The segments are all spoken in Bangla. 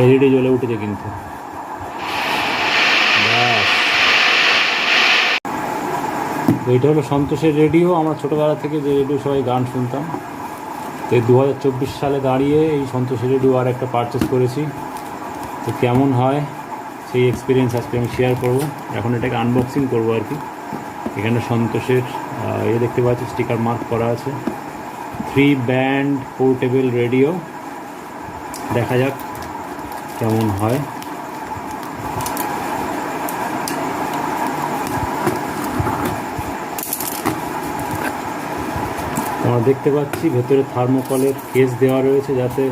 এলইডি জ্বলে উঠেছে কিন্তু। এইটা হলো সন্তোষের রেডিও। আমরা ছোটোবেলা থেকে যে রেডিও সবাই গান শুনতাম, তো এই 2024 সালে দাঁড়িয়ে এই সন্তোষের রেডিও আর একটা পারচেস করেছি। তো কেমন হয় সেই এক্সপিরিয়েন্স আজকে আমি শেয়ার করব। এখন এটাকে আনবক্সিং করব আর কি। এখানে সন্তোষের দেখতে পাচ্ছি স্টিকার মার্ক করা আছে, 3 ব্যান্ড পোর্টেবল রেডিও। দেখা যাক কেমন হয়। আমরা দেখতে পাচ্ছি ভেতরে থার্মোকলের কেস দেওয়া রয়েছে, যাতে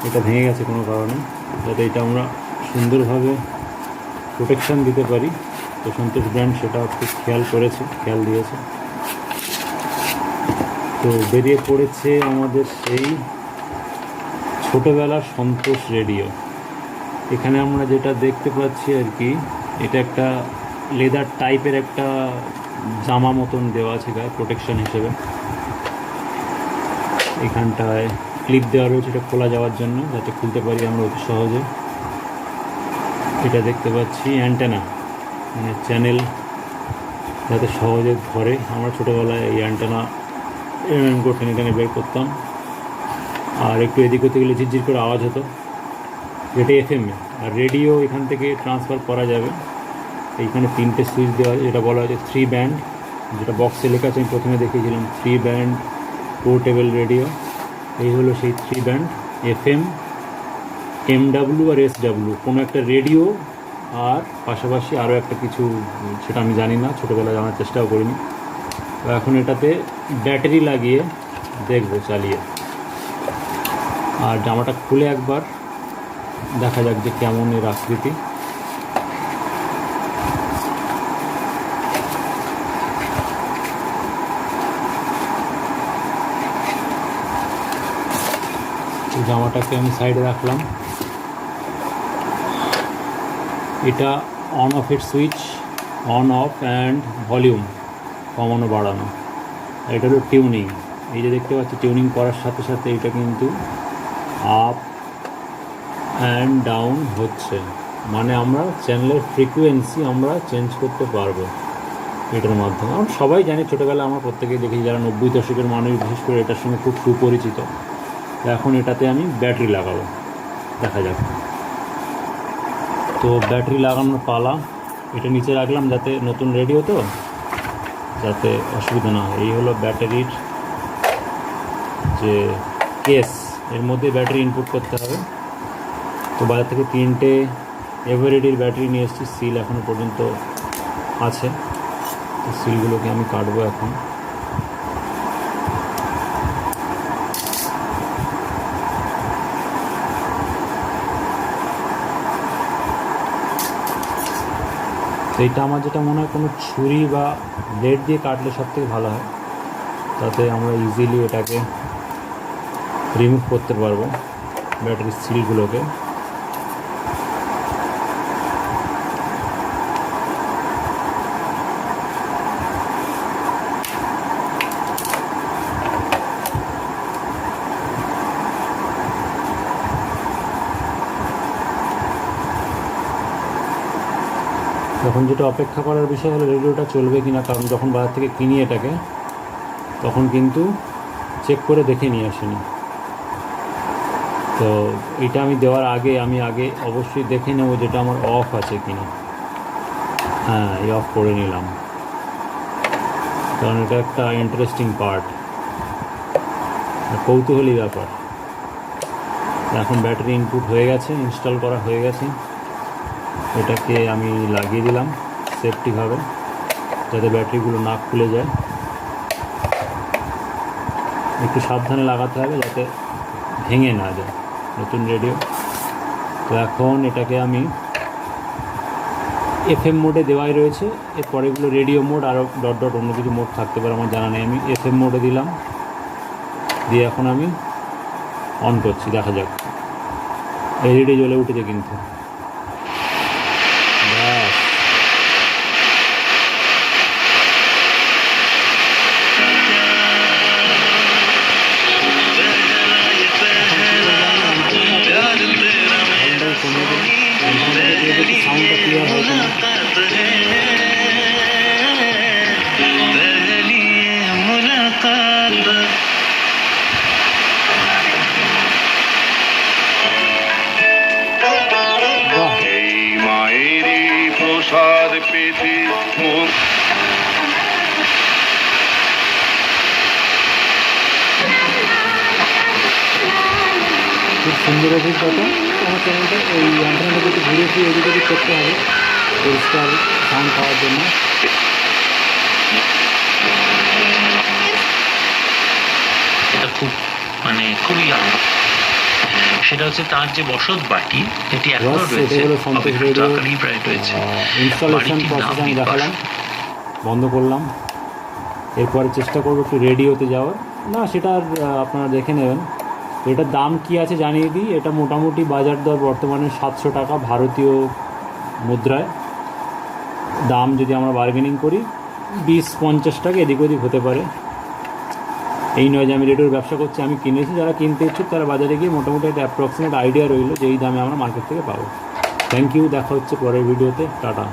এটা ভেঙে গেছে কোনো কারণে, যাতে এটা আমরা সুন্দরভাবে প্রোটেকশান দিতে পারি। তো সন্তোষ ব্র্যান্ড সেটা খুব খেয়াল দিয়েছে। তো বেরিয়ে পড়েছে আমাদের সেই ছোটোবেলার সন্তোষ রেডিও। এখানে আমরা যেটা দেখতে পাচ্ছি আর কি, এটা একটা লেদার টাইপের একটা জামা মতন দেওয়া আছে গায়ে প্রোটেকশান হিসেবে। এখানটায় ক্লিপ দেওয়া রয়েছে এটা খোলা যাওয়ার জন্য, যাতে খুলতে পারি আমরা অতি সহজে। এটা দেখতে পাচ্ছি অ্যান্টেনা, মানে চ্যানেল যাতে সহজে ধরে। আমরা ছোটোবেলায় এই অ্যান্টেনা টেনে বের করতাম, আর একটু এদিক করতে গেলে ঝিরঝির করে আওয়াজ হতো। এটা FM, আর রেডিও এখান থেকে ট্রান্সফার করা যাবে। এইখানে 3টে সুইচ দেওয়া আছে, যেটা বলা হয়েছে 3 ব্যান্ড, যেটা বক্সে লেখা আছে আমি প্রথমে দেখিয়েছিলাম 3 ব্যান্ড পোর্টেবল রেডিও। এই হলো সেই 3 ব্যান্ড, FM, MW আর SW, কোনো একটা রেডিও, আর পাশাপাশি আরও একটা কিছু, সেটা আমি জানি না, ছোটোবেলায় জানার চেষ্টাও করিনি। তো এখন এটাতে ব্যাটারি লাগিয়ে দেখব চালিয়ে, আর জামাটা খুলে একবার দেখা যাক যে কেমন এর আকৃতি। জামাটাকে আমি সাইডে রাখলাম। এটা অন অফের switch, on off and volume কমানো বাড়ানো। এটা হলো টিউনিং। এই যে দেখতে পাচ্ছি টিউনিং করার সাথে সাথে এটা কিন্তু আপ অ্যান্ড ডাউন হচ্ছে, মানে আমরা চ্যানেলের ফ্রিকোয়েন্সি আমরা চেঞ্জ করতে পারবো এটার মাধ্যমে। আমরা সবাই জানি, ছোটোবেলায় আমরা প্রত্যেকেই দেখি, যারা 90 দশকের মানুষ বিশেষ করে এটার সঙ্গে খুব সুপরিচিত। এখন এটাতে আমি ব্যাটারি লাগাবো, দেখা যাক। তো ব্যাটারি লাগানোর পালা। এটা নিচে রাখলাম যাতে নতুন রেডিও তো যাতে অসুবিধা না হয়। এই হলো ব্যাটারির যে কেস, এর মধ্যে ব্যাটারি ইনপুট করতে হবে। তো বাজার থেকে 3টে এভারেডির ব্যাটারি নিয়ে এসেছি, সিল এখনও পর্যন্ত আছে। তো সিলগুলোকে আমি কাটবো এখন। তো এইটা আমার যেটা মনে হয় কোনো ছুরি বা ব্লেড দিয়ে কাটলে সব থেকে ভালো হয়, তাতে আমরা ইজিলি এটাকে রিমুভ করতে পারবো ব্যাটারির সিলগুলোকে। তখন যেটা অপেক্ষা করার বিষয় হলো রেডিওটা চলবে কিনা, কারণ যখন বাজার থেকে কিনি এটাকে তখন কিন্তু চেক করে দেখে নিয়ে আসিনি। তো এটা আমি দেওয়ার আগে আমি অবশ্যই দেখে নেব যেটা আমার অফ আছে কিনা। হ্যাঁ, এই অফ করে নিলাম, কারণ এটা একটা ইন্টারেস্টিং পার্ট, কৌতূহলী ব্যাপার। এখন ব্যাটারি ইনপুট হয়ে গেছে, ইনস্টল করা হয়ে গেছে। এটাকে আমি লাগিয়ে দিলাম সেফটিভাবে, যাতে ব্যাটারিগুলো না খুলে যায়। একটু সাবধানে লাগাতে হবে যাতে ভেঙে না যায় নতুন রেডিও। তো এখন এটাকে আমি FM মোডে দেওয়াই রয়েছে, এরপর এগুলো রেডিও মোড, আরও ডট অন্য কিছু মোড থাকতে পারে আমার জানা নেই। আমি FM মোডে দিলাম, দিয়ে এখন আমি অন করছি, দেখা যাক। এলইডি জ্বলে উঠেছে কিন্তু। ব্যাস। সুন্দর অভিজ্ঞতা। আমার চ্যানেলটা এই অ্যান্টেনাটাকে একটু ঘুরে ফিরে এদিক ওদিক করতে হবে পরিষ্কার সাউন্ড পাওয়ার জন্য। এটা খুব মানে খুবই সেটা হচ্ছে তার যে বসত বাটি এটি এখনো রয়েছে, প্রায় রয়েছে। ইনস্টলেশন প্রসেস আমি দেখালাম, বন্ধ করলাম। এরপরে চেষ্টা করবো একটু রেডিওতে যাওয়ার। না সেটা আর আপনারা দেখে নেবেন। এটার দাম কি আছে জানিয়ে দিই। এটা মোটামুটি বাজার দর বর্তমানে 700 টাকা ভারতীয় মুদ্রায়। দাম যদি আমরা বার্গেনিং করি 20-50 টাকা এদিক ওদিক হতে পারে। এই নয় যে আমি রেডিওর ব্যবসা করছি, আমি কিনেছি। যারা কিনতে ইচ্ছুক তারা বাজারে গিয়ে মোটামুটি একটা অ্যাপ্রক্সিমেট আইডিয়া রইল যে এই দামে আমরা মার্কেট থেকে পাবো। থ্যাংক ইউ, দেখা হচ্ছে পরের ভিডিওতে। টাটা।